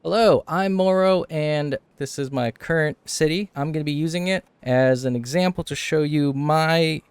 Hello, I'm Moro, and this is my current city. I'm going to be using it as an example to show you my,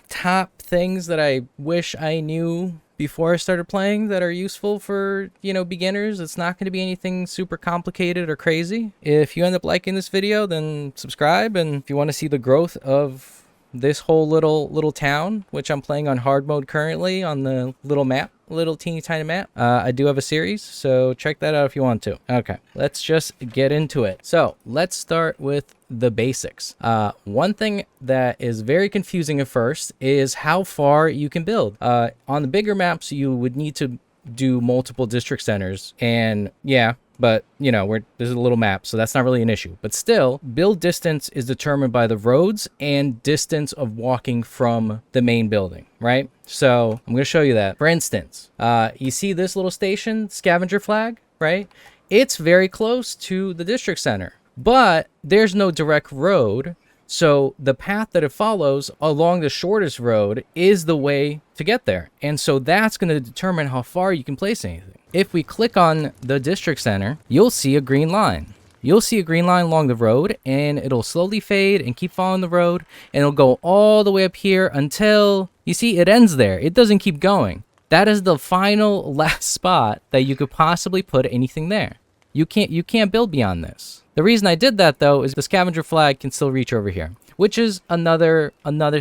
top things that I wish I knew before I started playing that are useful for, beginners. It's not going to be anything super complicated or crazy. If you end up liking this video, then subscribe, and if you want to see the growth of this whole little town, which I'm playing on hard mode currently on the little map, little teeny tiny map, I do have a series, so check that out if you want to. Okay, let's just get into it. So let's start with the basics. One thing that is very confusing at first is how far you can build. On the bigger maps, you would need to do multiple district centers, and yeah, but this is a little map, so that's not really an issue. But still, build distance is determined by the roads and distance of walking from the main building, right? So I'm going to show you that. For instance, you see this little station, scavenger flag, right? It's very close to the district center, but there's no direct road. So the path that it follows along the shortest road is the way to get there. And so that's going to determine how far you can place anything. If we click on the district center, you'll see a green line. You'll see a green line along the road, and it'll slowly fade and keep following the road, and it'll go all the way up here until, you see, it ends there. It doesn't keep going. That is the final last spot that you could possibly put anything there. You can't build beyond this. The reason I did that, though, is the scavenger flag can still reach over here, which is another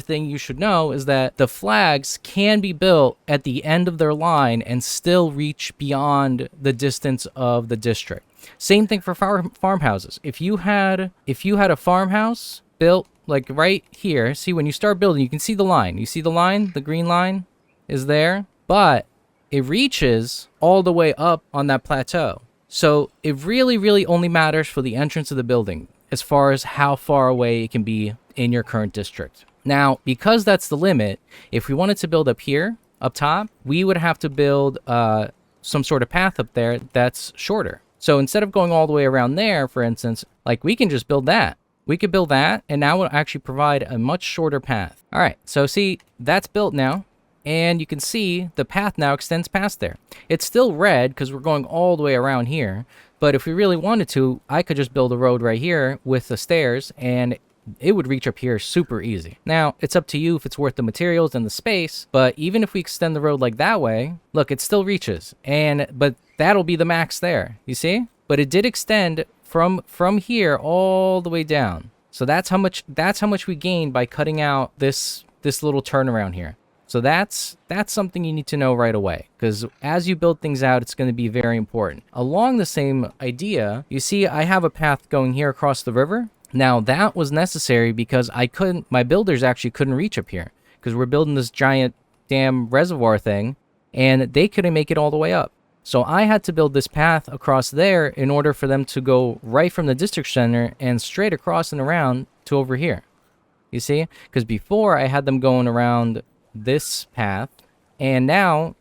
thing you should know, is that the flags can be built at the end of their line and still reach beyond the distance of the district. Same thing for farmhouses. If you had a farmhouse built like right here, see, when you start building, you can see the line. You see the line? The green line is there, but it reaches all the way up on that plateau. So it really only matters for the entrance of the building as far as how far away it can be in your current district. Now, because that's the limit, if we wanted to build up here, up top, we would have to build some sort of path up there that's shorter. So instead of going all the way around there, for instance, like we can just build that. We could build that, and now it'll actually provide a much shorter path. All right, so see, that's built now. And you can see the path now extends past there. It's still red because we're going all the way around here. But if we really wanted to, I could just build a road right here with the stairs, and it would reach up here super easy. Now, it's up to you if it's worth the materials and the space, but even if we extend the road like that way, look, it still reaches. But that'll be the max there, you see? But it did extend from here all the way down. So that's how much we gained by cutting out this little turnaround here. So that's something you need to know right away, because as you build things out, it's going to be very important. Along the same idea, you see I have a path going here across the river. Now that was necessary because my builders actually couldn't reach up here because we're building this giant damn reservoir thing, and they couldn't make it all the way up. So I had to build this path across there in order for them to go right from the district center and straight across and around to over here. You see? Because before I had them going around this path, and now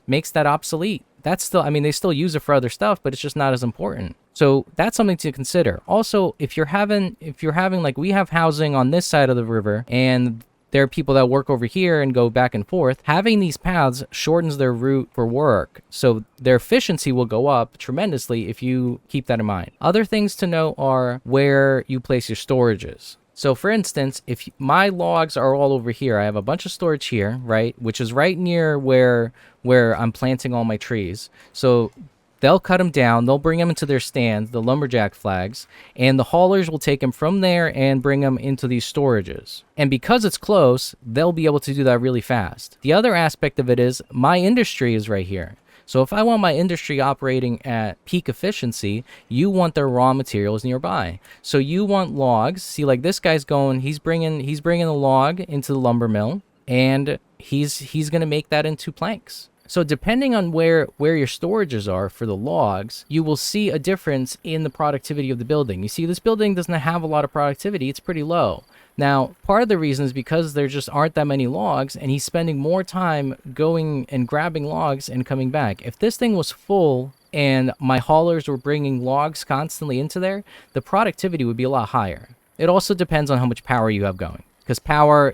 makes that obsolete. That's still, they still use it for other stuff, but it's just not as important. So that's something to consider. Also, if you're having like we have housing on this side of the river, and there are people that work over here and go back and forth, having these paths shortens their route for work. So their efficiency will go up tremendously if you keep that in mind. Other things to know are where you place your storages. So for instance, if my logs are all over here, I have a bunch of storage here, right? Which is right near where I'm planting all my trees. So they'll cut them down, they'll bring them into their stands, the lumberjack flags, and the haulers will take them from there and bring them into these storages. And because it's close, they'll be able to do that really fast. The other aspect of it is my industry is right here. So if I want my industry operating at peak efficiency, you want their raw materials nearby. So you want logs. See, like this guy's going, he's bringing a log into the lumber mill, and he's going to make that into planks. So depending on where your storages are for the logs, you will see a difference in the productivity of the building. You see, this building doesn't have a lot of productivity. It's pretty low. Now, part of the reason is because there just aren't that many logs, and he's spending more time going and grabbing logs and coming back. If this thing was full and my haulers were bringing logs constantly into there, the productivity would be a lot higher. It also depends on how much power you have going. Because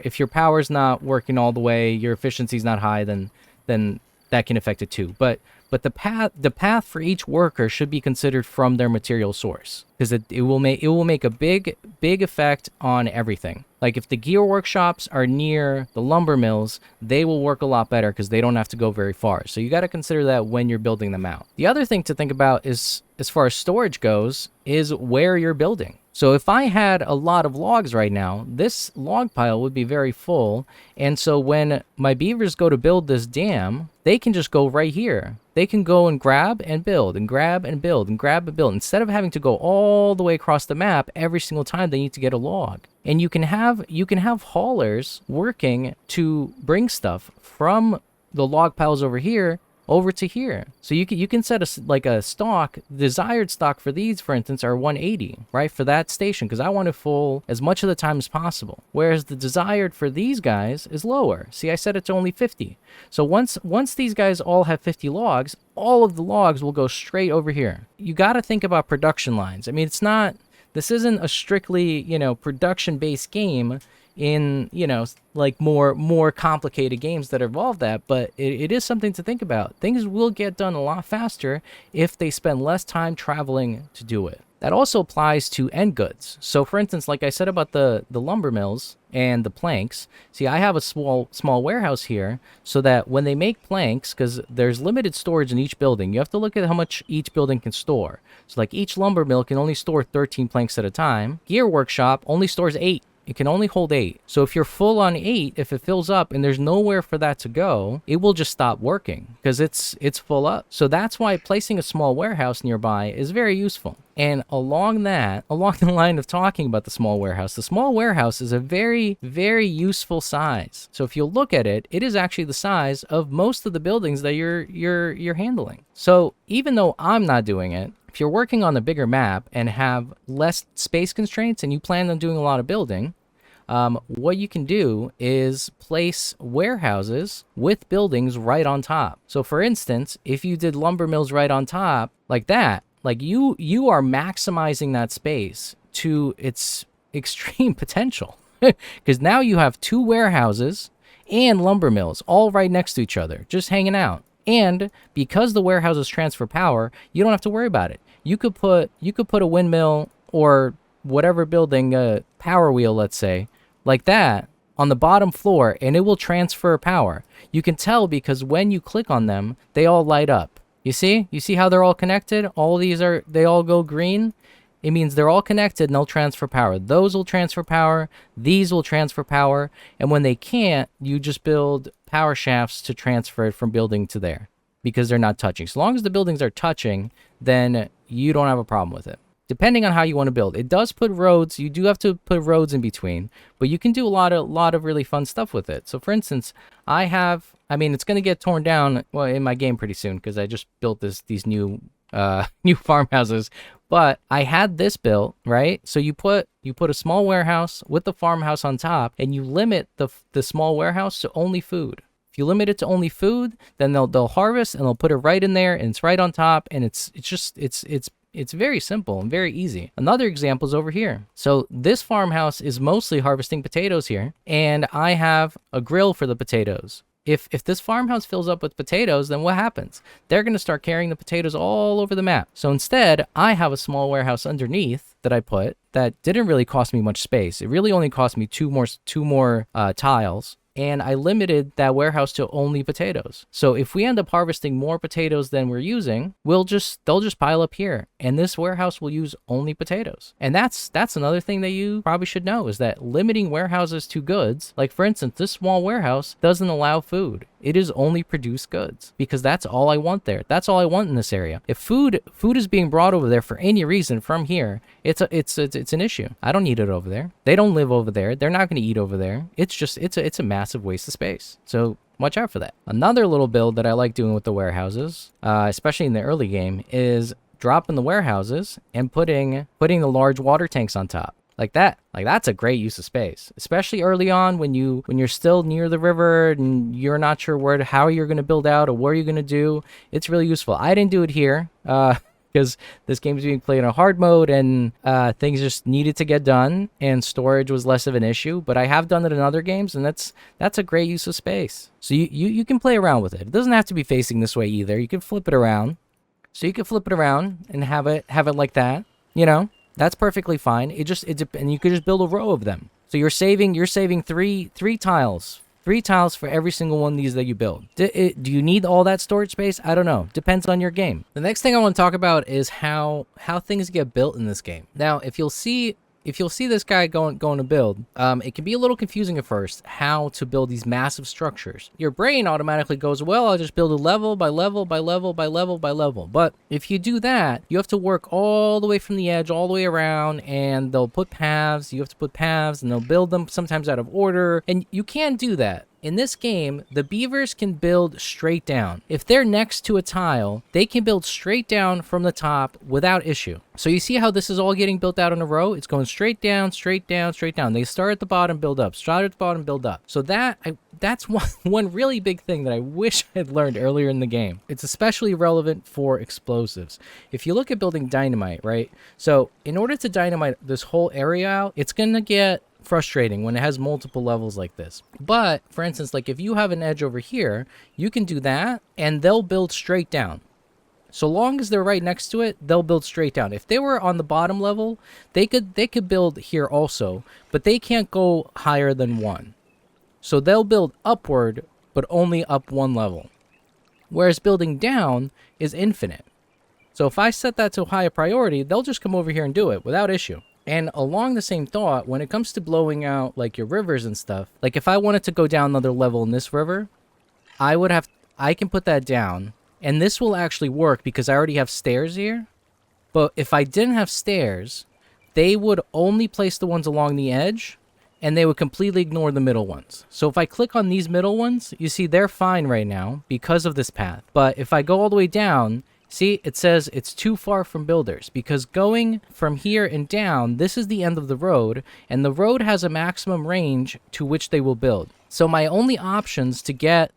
if your power's not working all the way, your efficiency's not high, then that can affect it too. But But the path for each worker should be considered from their material source, because it will make a big effect on everything. Like if the gear workshops are near the lumber mills, they will work a lot better because they don't have to go very far. So you got to consider that when you're building them out. The other thing to think about is, as far as storage goes, is where you're building. So if I had a lot of logs right now, this log pile would be very full. And so when my beavers go to build this dam, they can just go right here. They can go and grab and build and grab and build and grab and build, instead of having to go all the way across the map every single time they need to get a log. And you can have haulers working to bring stuff from the log piles over here over to here. So you can set a stock. Desired stock for these, for instance, are 180, right, for that station, because I want it full as much of the time as possible. Whereas the desired for these guys is lower. See, I set it to only 50. So once these guys all have 50 logs, all of the logs will go straight over here. You got to think about production lines. I mean, this isn't a strictly, production-based game in, like more complicated games that involve that, but it is something to think about. Things will get done a lot faster if they spend less time traveling to do it. That also applies to end goods. So for instance, like I said about the lumber mills and the planks, see, I have a small warehouse here so that when they make planks, because there's limited storage in each building, you have to look at how much each building can store. So like each lumber mill can only store 13 planks at a time. Gear workshop only stores 8. It can only hold 8. So if you're full on 8, if it fills up and there's nowhere for that to go, it will just stop working because it's full up. So that's why placing a small warehouse nearby is very useful. And along the line of talking about the small warehouse is a very, very useful size. So if you look at it, it is actually the size of most of the buildings that you're handling. So even though I'm not doing it, if you're working on a bigger map and have less space constraints and you plan on doing a lot of building, what you can do is place warehouses with buildings right on top. So for instance, if you did lumber mills right on top like that, like you are maximizing that space to its extreme potential, because now you have 2 warehouses and lumber mills all right next to each other, just hanging out. And because the warehouses transfer power, you don't have to worry about it. You could put a windmill or whatever building, power wheel, let's say, like that on the bottom floor, and it will transfer power. You can tell because when you click on them, they all light up. You see how they're all connected? They all go green. It means they're all connected and they'll transfer power. Those will transfer power. These will transfer power. And when they can't, you just build power shafts to transfer it from building to there because they're not touching. So long as the buildings are touching, then you don't have a problem with it. Depending on how you want to build. It does put roads. You do have to put roads in between, but you can do a lot of really fun stuff with it. So for instance, it's going to get torn down in my game pretty soon because I just built these new farmhouses. But I had this built, right? So you put a small warehouse with the farmhouse on top, and you limit the small warehouse to only food. If you limit it to only food, then they'll harvest and they'll put it right in there, and it's right on top, and it's very simple and very easy. Another example is over here. So this farmhouse is mostly harvesting potatoes here, and I have a grill for the potatoes. If this farmhouse fills up with potatoes, then what happens? They're going to start carrying the potatoes all over the map. So instead, I have a small warehouse underneath that I put that didn't really cost me much space. It really only cost me two more tiles. And I limited that warehouse to only potatoes. So if we end up harvesting more potatoes than we're using, they'll just pile up here, and this warehouse will use only potatoes. And that's another thing that you probably should know, is that limiting warehouses to goods, like for instance, this small warehouse doesn't allow food. It is only produce goods because that's all I want there. That's all I want in this area. If food is being brought over there for any reason from here, it's an issue. I don't need it over there. They don't live over there. They're not going to eat over there. It's a massive waste of space. So watch out for that. Another little build that I like doing with the warehouses, especially in the early game, is dropping the warehouses and putting the large water tanks on top. Like that. Like that's a great use of space, especially early on when you're still near the river and you're not sure how you're going to build out or what you're going to do. It's really useful. I didn't do it here. because this game's being played on hard mode, and things just needed to get done, and storage was less of an issue. But I have done it in other games, and that's a great use of space. So you can play around with it. It doesn't have to be facing this way either. You can flip it around. So you can flip it around and have it like that. You know, that's perfectly fine. And you could just build a row of them. So you're saving three tiles. 3 tiles for every single one of these that you build. Do you need all that storage space? I don't know. Depends on your game. The next thing I want to talk about is how things get built in this game. Now, if you'll see this guy going to build, it can be a little confusing at first how to build these massive structures. Your brain automatically goes, well, I'll just build a level by level by level by level by level. But if you do that, you have to work all the way from the edge, all the way around, and they'll put paths. You have to put paths, and they'll build them sometimes out of order. And you can't do that. In this game, the beavers can build straight down. If they're next to a tile, they can build straight down from the top without issue. So you see how this is all getting built out in a row? It's going straight down, straight down, straight down. They start at the bottom, build up. Start at the bottom, build up. So that's one really big thing that I wish I had learned earlier in the game. It's especially relevant for explosives. If you look at building dynamite, right? So in order to dynamite this whole area out, it's going to get frustrating when it has multiple levels like this. But for instance, like if you have an edge over here, you can do that and they'll build straight down. So long as they're right next to it, they'll build straight down. If they were on the bottom level, they could build here also, but they can't go higher than 1. So they'll build upward, but only up 1 level. Whereas building down is infinite. So if I set that to high priority, they'll just come over here and do it without issue. And along the same thought, when it comes to blowing out like your rivers and stuff, like if I wanted to go down another level in this river, I can put that down, and this will actually work because I already have stairs here. But if I didn't have stairs, they would only place the ones along the edge, and they would completely ignore the middle ones. So if I click on these middle ones, you see they're fine right now because of this path. But if I go all the way down, see, it says it's too far from builders, because going from here and down, this is the end of the road, and the road has a maximum range to which they will build. So my only options to get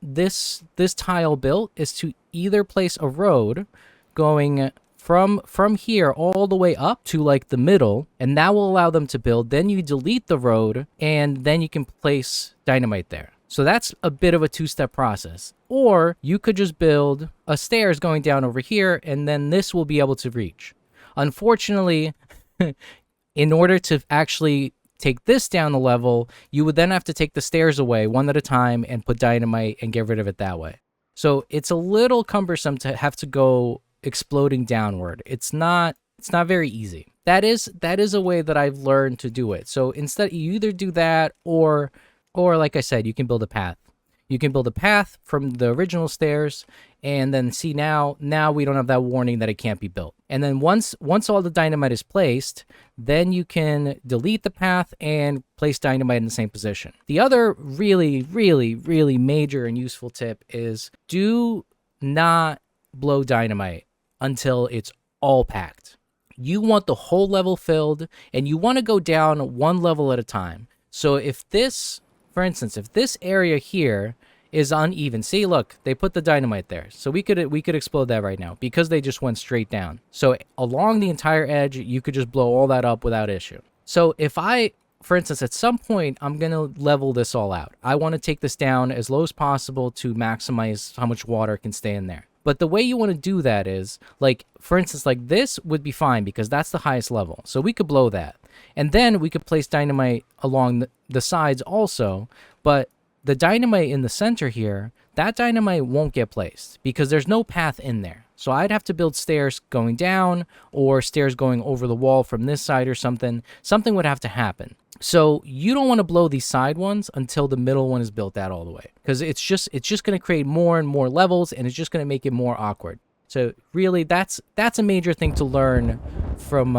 this tile built is to either place a road going from here all the way up to like the middle, and that will allow them to build. Then you delete the road, and then you can place dynamite there. So that's a bit of a 2-step process. Or you could just build a stairs going down over here, and then this will be able to reach. Unfortunately, in order to actually take this down the level, you would then have to take the stairs away one at a time and put dynamite and get rid of it that way. So it's a little cumbersome to have to go exploding downward. It's not very easy. That is a way that I've learned to do it. So instead, you either do that, or like I said, you can build a path. You can build a path from the original stairs, and then see now we don't have that warning that it can't be built. And then once all the dynamite is placed, then you can delete the path and place dynamite in the same position. The other really, really, really major and useful tip is do not blow dynamite until it's all packed. You want the whole level filled, and you want to go down 1 level at a time. So if this, for instance, if this area here is uneven, see, look, they put the dynamite there. So we could explode that right now because they just went straight down. So along the entire edge, you could just blow all that up without issue. So if I, for instance, at some point, I'm going to level this all out. I want to take this down as low as possible to maximize how much water can stay in there. But the way you want to do that is, like, for instance, like this would be fine because that's the highest level. So we could blow that. And then we could place dynamite along the sides also. But the dynamite in the center here, that dynamite won't get placed because there's no path in there. So I'd have to build stairs going down or stairs going over the wall from this side or something. Something would have to happen. So you don't want to blow these side ones until the middle one is built out all the way, because it's just going to create more and more levels, and it's just going to make it more awkward. So really, that's a major thing to learn from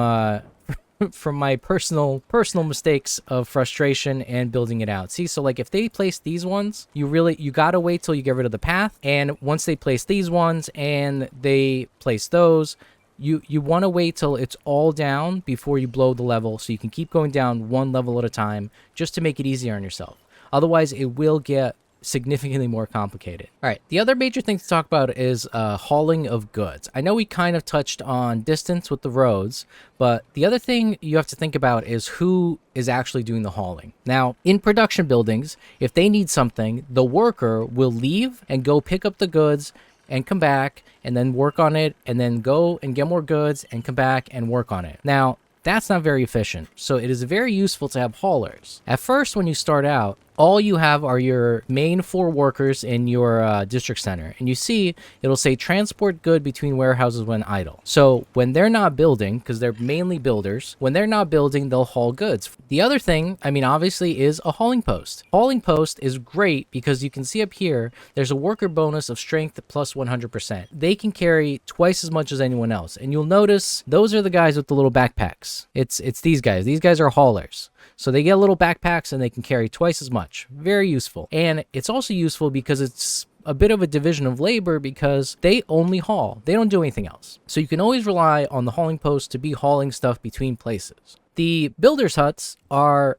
from my personal mistakes of frustration and building it out. See, so like if they place these ones, you gotta wait till you get rid of the path, and once they place these ones and they place those, you want to wait till it's all down before you blow the level, so you can keep going down 1 level at a time just to make it easier on yourself. Otherwise, it will get significantly more complicated. All right, the other major thing to talk about is hauling of goods. I know we kind of touched on distance with the roads, but the other thing you have to think about is who is actually doing the hauling. Now, in production buildings, if they need something, the worker will leave and go pick up the goods and come back and then work on it, and then go and get more goods and come back and work on it. Now, that's not very efficient, so it is very useful to have haulers. At first, when you start out, all you have are your main 4 workers in your district center. And you see, it'll say transport good between warehouses when idle. So when they're not building, because they're mainly builders, when they're not building, they'll haul goods. The other thing, I mean, obviously, is a hauling post. Hauling post is great because you can see up here, there's a worker bonus of strength plus 100%. They can carry twice as much as anyone else. And you'll notice those are the guys with the little backpacks. It's these guys. These guys are haulers. So they get little backpacks and they can carry twice as much. Very useful. And it's also useful because it's a bit of a division of labor because they only haul. They don't do anything else. So you can always rely on the hauling post to be hauling stuff between places. The builders' huts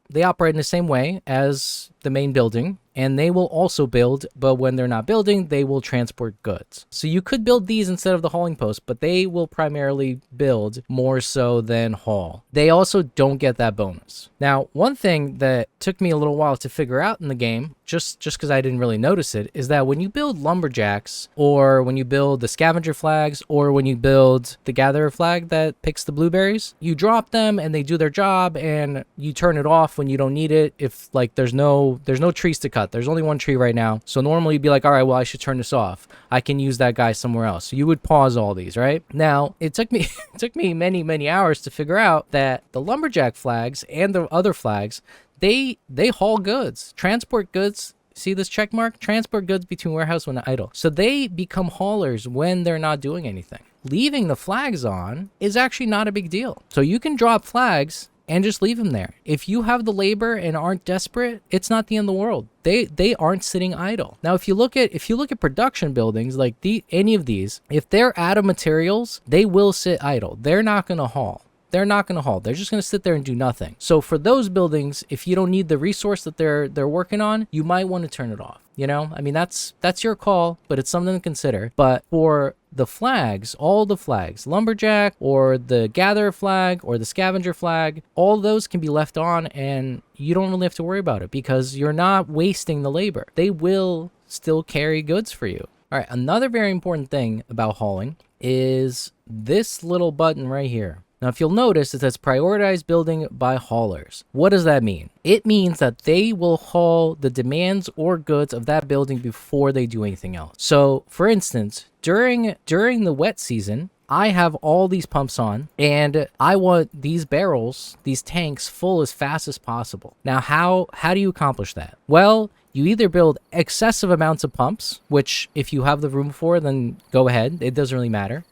they operate in the same way as the main building, and they will also build, but when they're not building, they will transport goods. So you could build these instead of the hauling post, but they will primarily build more so than haul. They also don't get that bonus. Now, one thing that took me a little while to figure out in the game, just because I didn't really notice it, is that when you build lumberjacks, or when you build the scavenger flags, or when you build the gatherer flag that picks the blueberries, you drop them and they do their job, and you turn it off when you don't need it. If like there's no trees to cut, there's only one tree right now, so normally you'd be like, all right, well, I should turn this off, I can use that guy somewhere else. So you would pause all these, right? Now it took me many hours to figure out that the lumberjack flags and the other flags, they haul goods, transport goods. See this check mark? Transport goods between warehouse when idle. So they become haulers when they're not doing anything. Leaving the flags on is actually not a big deal. So you can drop flags and just leave them there. If you have the labor and aren't desperate, it's not the end of the world. They aren't sitting idle. Now, if you look at production buildings like any of these, if they're out of materials, they will sit idle. They're not going to haul. They're not going to haul. They're just going to sit there and do nothing. So for those buildings, if you don't need the resource that they're working on, you might want to turn it off. You know, I mean, that's your call, but it's something to consider. But for the flags, all the flags, lumberjack or the gatherer flag or the scavenger flag, all those can be left on and you don't really have to worry about it because you're not wasting the labor. They will still carry goods for you. All right, another very important thing about hauling is this little button right here. Now, if you'll notice, it says prioritize building by haulers. What does that mean? It means that they will haul the demands or goods of that building before they do anything else. So, for instance, during the wet season, I have all these pumps on and I want these barrels, these tanks full as fast as possible. Now, how do you accomplish that? Well, you either build excessive amounts of pumps, which if you have the room for, then go ahead. It doesn't really matter.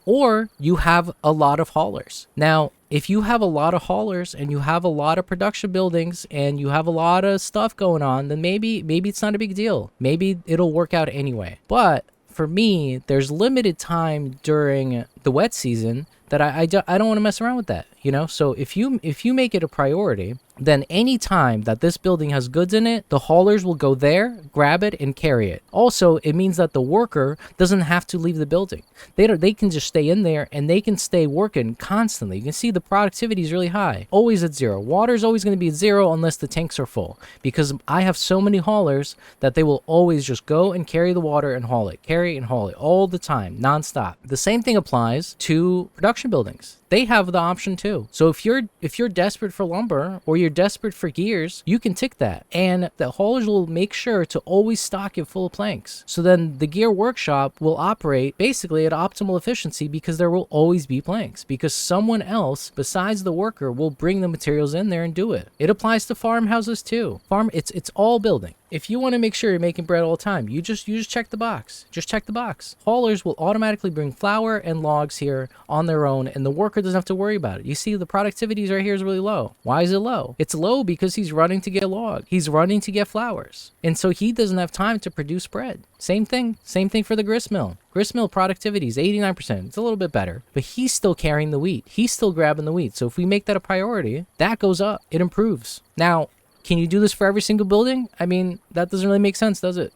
Or you have a lot of haulers. Now, if you have a lot of haulers and you have a lot of production buildings and you have a lot of stuff going on, then maybe it's not a big deal. Maybe it'll work out anyway. But for me, there's limited time during the wet season that I don't want to mess around with that, you know? So if you make it a priority, then any time that this building has goods in it, the haulers will go there, grab it, and carry it. Also, it means that the worker doesn't have to leave the building. They can just stay in there and they can stay working constantly. You can see the productivity is really high, always at 0. Water is always going to be at 0 unless the tanks are full, because I have so many haulers that they will always just go and carry the water and haul it, carry and haul it all the time, nonstop. The same thing applies to production buildings. They have the option too. So if you're desperate for lumber or you're desperate for gears, you can tick that, and the haulers will make sure to always stock it full of planks. So then the gear workshop will operate basically at optimal efficiency because there will always be planks, because someone else besides the worker will bring the materials in there and do it. It applies to farmhouses too. It's all building. If you want to make sure you're making bread all the time, you just check the box. Just check the box. Haulers will automatically bring flour and logs here on their own, and the worker doesn't have to worry about it. You see the productivity right here is really low. Why is it low? It's low because he's running to get a log. He's running to get flours. And so he doesn't have time to produce bread. Same thing for the grist mill. Grist mill productivity is 89%. It's a little bit better, but he's still carrying the wheat. He's still grabbing the wheat. So if we make that a priority, that goes up. It improves. Now, can you do this for every single building? I mean, that doesn't really make sense, does it?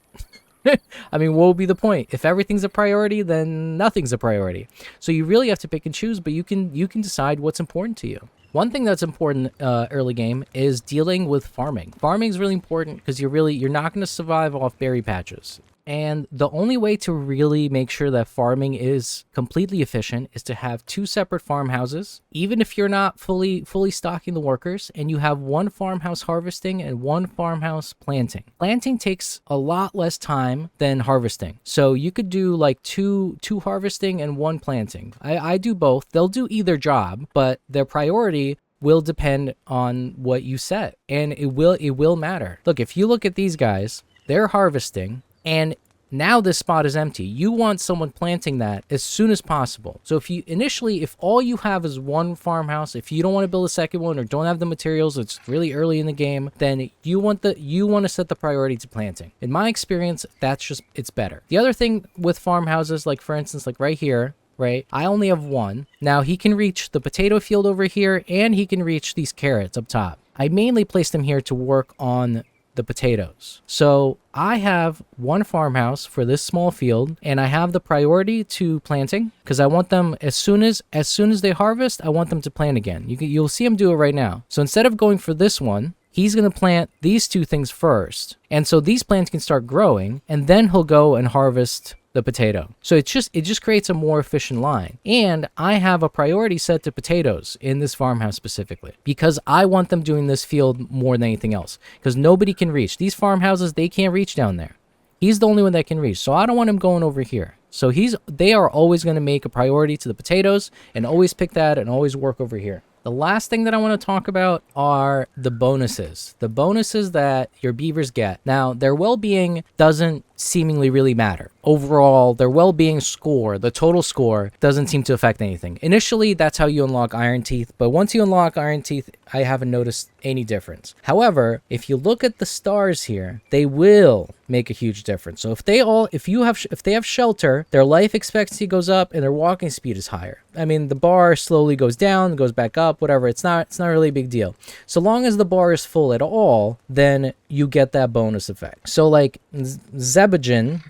I mean, what would be the point? If everything's a priority, then nothing's a priority. So you really have to pick and choose, but you can decide what's important to you. One thing that's important early game is dealing with farming. Farming is really important because you're not going to survive off berry patches. And the only way to really make sure that farming is completely efficient is to have 2 separate farmhouses, even if you're not fully stocking the workers, and you have 1 farmhouse harvesting and 1 farmhouse planting. Planting takes a lot less time than harvesting. So you could do like two harvesting and 1 planting. I do both. They'll do either job, but their priority will depend on what you set, and it will matter. Look, if you look at these guys, they're harvesting, and now this spot is empty. You want someone planting that as soon as possible. So if all you have is 1 farmhouse, if you don't want to build a second one or don't have the materials, it's really early in the game, then you want to set the priority to planting. In my experience, it's better. The other thing with farmhouses, like for instance, like right here, right? I only have 1. Now he can reach the potato field over here, and he can reach these carrots up top. I mainly placed them here to work on the potatoes. So I have 1 farmhouse for this small field, and I have the priority to planting because I want them as soon as they harvest, I want them to plant again. You'll see him do it right now. So instead of going for this one, he's going to plant these 2 things first. And so these plants can start growing, and then he'll go and harvest the potato. So it just creates a more efficient line. And I have a priority set to potatoes in this farmhouse specifically because I want them doing this field more than anything else, because nobody can reach. These farmhouses, they can't reach down there. He's the only one that can reach. So I don't want him going over here. So they are always going to make a priority to the potatoes and always pick that and always work over here. The last thing that I want to talk about are the bonuses. The bonuses that your beavers get. Now, their well-being doesn't seemingly really matter. Overall, their well-being score, the total score, doesn't seem to affect anything. Initially, that's how you unlock Iron Teeth, but once you unlock Iron Teeth, I haven't noticed any difference. However, if you look at the stars here, they will make a huge difference. So if they have shelter, their life expectancy goes up and their walking speed is higher. I mean, the bar slowly goes down, goes back up, whatever. It's not really a big deal. So long as the bar is full at all, then you get that bonus effect. So like Zebajin,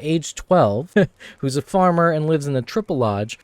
age 12, who's a farmer and lives in the Triple Lodge,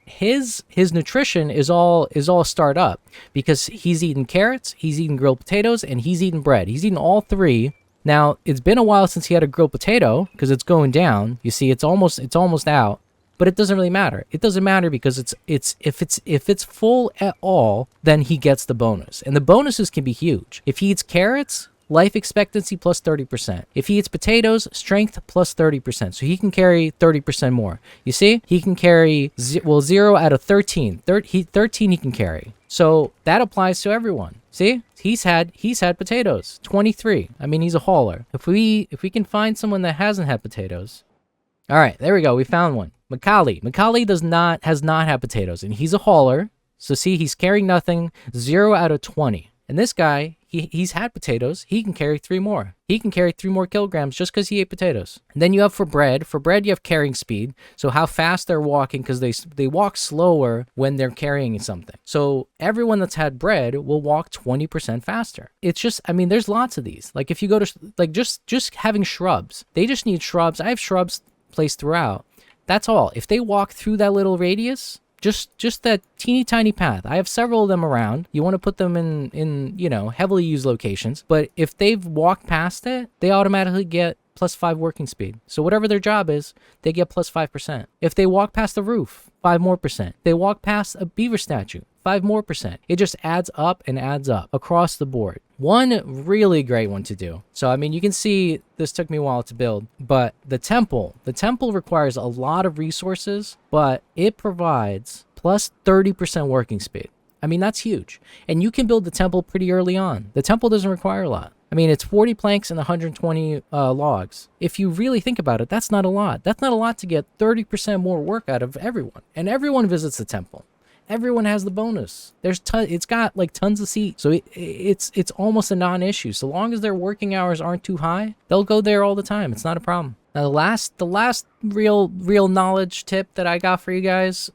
his nutrition is all startup because he's eating carrots, he's eating grilled potatoes, and he's eating bread. He's eating all 3. Now, it's been a while since he had a grilled potato because it's going down. You see, it's almost out, but it doesn't really matter. It doesn't matter because if it's full at all, then he gets the bonus. And the bonuses can be huge. If he eats carrots, life expectancy plus 30%. If he eats potatoes, strength plus 30%. So he can carry 30% more. You see, he can carry 0 out of 13. 13 he can carry. So that applies to everyone. See, he's had potatoes. 23. I mean, he's a hauler. If we can find someone that hasn't had potatoes. All right, there we go. We found one. Macaulay has not had potatoes, and he's a hauler. So see, he's carrying nothing. 0 out of 20. And this guy, he's had potatoes. He can carry 3 more. He can carry 3 more kilograms just because he ate potatoes. And then you have for bread. For bread, you have carrying speed. So how fast they're walking, because they walk slower when they're carrying something. So everyone that's had bread will walk 20% faster. It's just, I mean, there's lots of these. Like if you go to, like just having shrubs. They just need shrubs. I have shrubs placed throughout. That's all. If they walk through that little radius, just that teeny tiny path. I have several of them around. You want to put them in heavily used locations. But if they've walked past it, they automatically get plus 5 working speed. So whatever their job is, they get plus 5%. If they walk past the roof, 5 more percent. They walk past a beaver statue, 5 more percent. It just adds up and adds up across the board. One really great one to do. So, I mean, you can see this took me a while to build, but the temple requires a lot of resources, but it provides plus 30% working speed. I mean, that's huge. And you can build the temple pretty early on. The temple doesn't require a lot. I mean, it's 40 planks and 120 logs. If you really think about it, that's not a lot. That's not a lot to get 30% more work out of everyone. And everyone visits the temple. Everyone has the bonus. It's got like tons of seats. So it's almost a non-issue. So long as their working hours aren't too high, they'll go there all the time. It's not a problem. Now, the last real knowledge tip that I got for you guys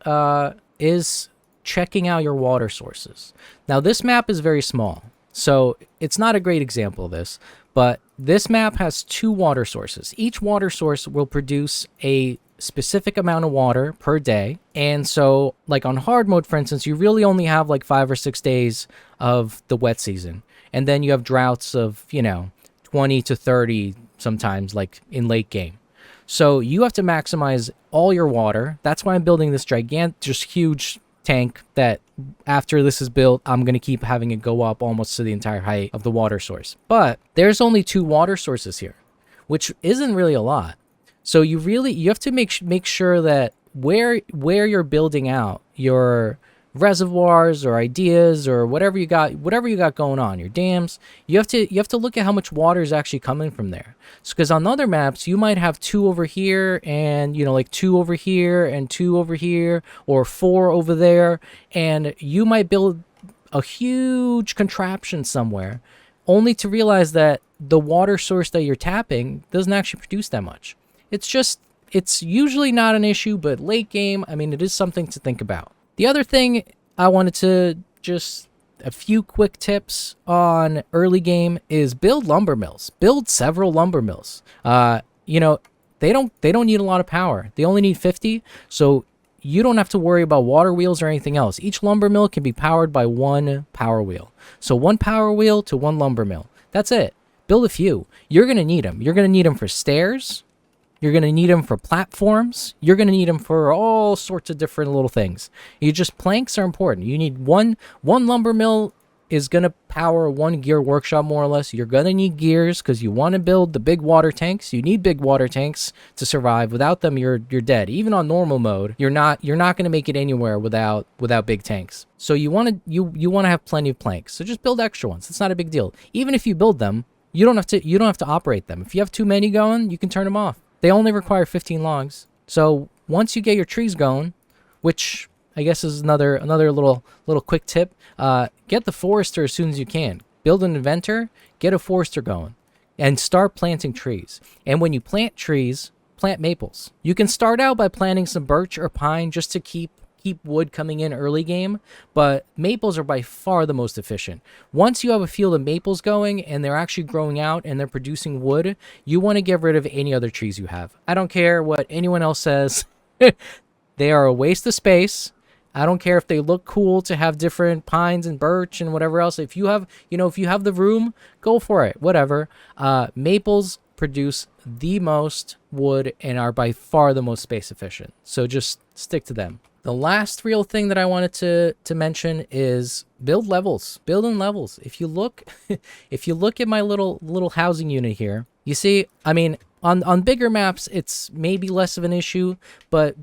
is checking out your water sources. Now, this map is very small. So it's not a great example of this, but this map has 2 water sources. Each water source will produce a specific amount of water per day. And so like on hard mode, for instance, you really only have like 5 or 6 days of the wet season. And then you have droughts of, 20 to 30 sometimes, like in late game. So you have to maximize all your water. That's why I'm building this just huge tank that after this is built, I'm going to keep having it go up almost to the entire height of the water source. But there's only 2 water sources here, which isn't really a lot. So you have to make sure that where you're building out your reservoirs or ideas or whatever you got going on, your dams, you have to look at how much water is actually coming from there. Because on other maps you might have 2 over here and like 2 over here and 2 over here or 4 over there, and you might build a huge contraption somewhere only to realize that the water source that you're tapping doesn't actually produce that much. It's usually not an issue, but late game, I mean, it is something to think about. The other thing I wanted to just a few quick tips on early game is build lumber mills. Build several lumber mills. They don't need a lot of power. They only need 50, so you don't have to worry about water wheels or anything else. Each lumber mill can be powered by 1 power wheel. So 1 power wheel to 1 lumber mill. That's it. Build a few. You're going to need them. You're going to need them for stairs. You're going to need them for platforms. You're going to need them for all sorts of different little things. Planks are important. You need one lumber mill is going to power 1 gear workshop, more or less. You're going to need gears because you want to build the big water tanks. You need big water tanks to survive. Without them, you're dead. Even on normal mode, you're not going to make it anywhere without big tanks. So you want to have plenty of planks. So just build extra ones. It's not a big deal. Even if you build them, you don't have to operate them. If you have too many going, you can turn them off. They only require 15 logs. So once you get your trees going, which I guess is another little quick tip, get the forester as soon as you can. Build an inventor, get a forester going, and start planting trees. And when you plant trees, plant maples. You can start out by planting some birch or pine just to keep wood coming in early game, but maples are by far the most efficient. Once you have a field of maples going and they're actually growing out and they're producing wood, you want to get rid of any other trees you have. I don't care what anyone else says. They are a waste of space. I don't care if they look cool to have different pines and birch and whatever else. If you have the room, go for it. Whatever. Maples produce the most wood and are by far the most space efficient. So just stick to them. The last real thing that I wanted to mention is build levels. Build in levels. If you look at my little housing unit here, you see, I mean, on bigger maps it's maybe less of an issue, but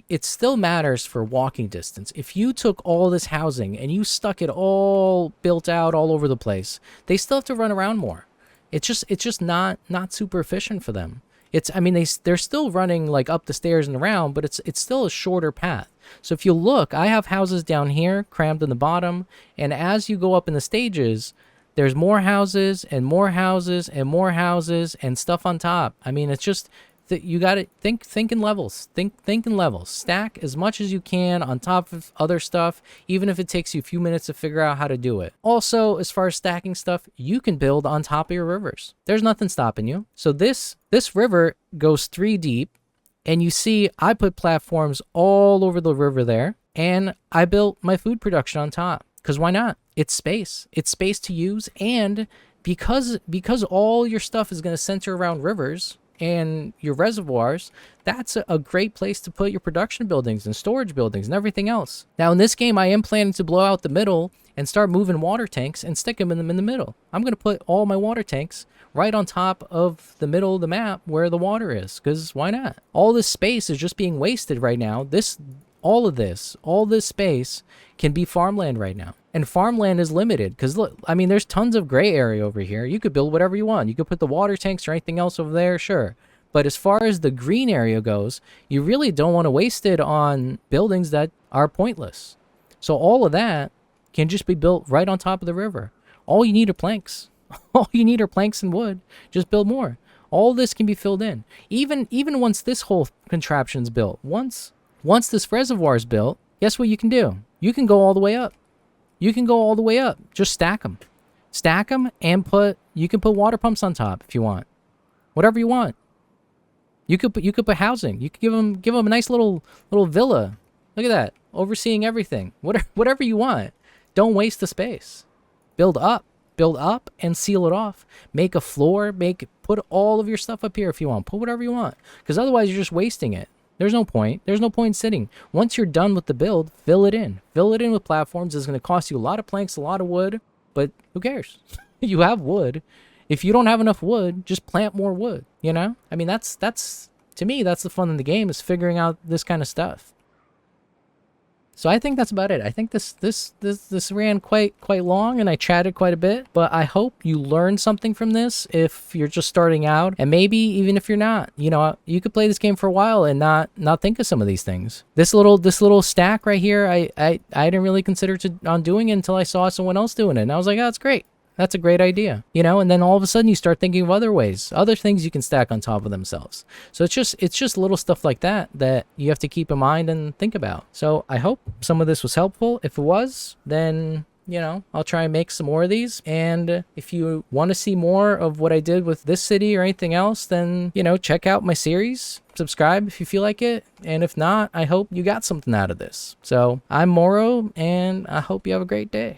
it still matters for walking distance. If you took all this housing and you stuck it all built out all over the place, they still have to run around more. It's just not super efficient for them. They're still running like up the stairs and around, but it's still a shorter path. So if you look, I have houses down here crammed in the bottom, and as you go up in the stages, there's more houses and more houses and more houses and stuff on top. I mean, it's just that you got to think in levels. Think in levels. Stack as much as you can on top of other stuff, even if it takes you a few minutes to figure out how to do it. Also, as far as stacking stuff, you can build on top of your rivers. There's nothing stopping you. So this river goes 3 deep, and you see I put platforms all over the river there, and I built my food production on top. Because why not? It's space. It's space to use, and because all your stuff is going to center around rivers and your reservoirs, that's a great place to put your production buildings and storage buildings and everything else. Now in this game, I am planning to blow out the middle and start moving water tanks and stick them in the middle. I'm going to put all my water tanks right on top of the middle of the map where the water is, because why not? All this space is just being wasted right now. All this space can be farmland right now. And farmland is limited because look, I mean, there's tons of gray area over here. You could build whatever you want. You could put the water tanks or anything else over there, sure. But as far as the green area goes, you really don't want to waste it on buildings that are pointless. So all of that can just be built right on top of the river. All you need are planks. All you need are planks and wood. Just build more. All this can be filled in. Even once this whole contraption's built, once this reservoir is built, guess what you can do? You can go all the way up. You can go all the way up. Just stack them. Stack them and you can put water pumps on top if you want. Whatever you want. You could put housing. You could give them a nice little villa. Look at that. Overseeing everything. Whatever you want. Don't waste the space. Build up and seal it off. Make a floor, put all of your stuff up here if you want. Put whatever you want. Because otherwise you're just wasting it. There's no point. There's no point in sitting. Once you're done with the build, fill it in. Fill it in with platforms. It's going to cost you a lot of planks, a lot of wood, but who cares? You have wood. If you don't have enough wood, just plant more wood, you know? I mean, that's to me, that's the fun in the game, is figuring out this kind of stuff. So I think that's about it. I think this ran quite long, and I chatted quite a bit, but I hope you learned something from this if you're just starting out, and maybe even if you're not. You know, you could play this game for a while and not think of some of these things. This little stack right here, I didn't really consider on doing it until I saw someone else doing it, and I was like, oh, that's great. That's a great idea, you know, and then all of a sudden you start thinking of other ways, other things you can stack on top of themselves. So it's just little stuff like that you have to keep in mind and think about. So I hope some of this was helpful. If it was, then, you know, I'll try and make some more of these. And if you want to see more of what I did with this city or anything else, then, you know, check out my series. Subscribe if you feel like it. And if not, I hope you got something out of this. So I'm Moro, and I hope you have a great day.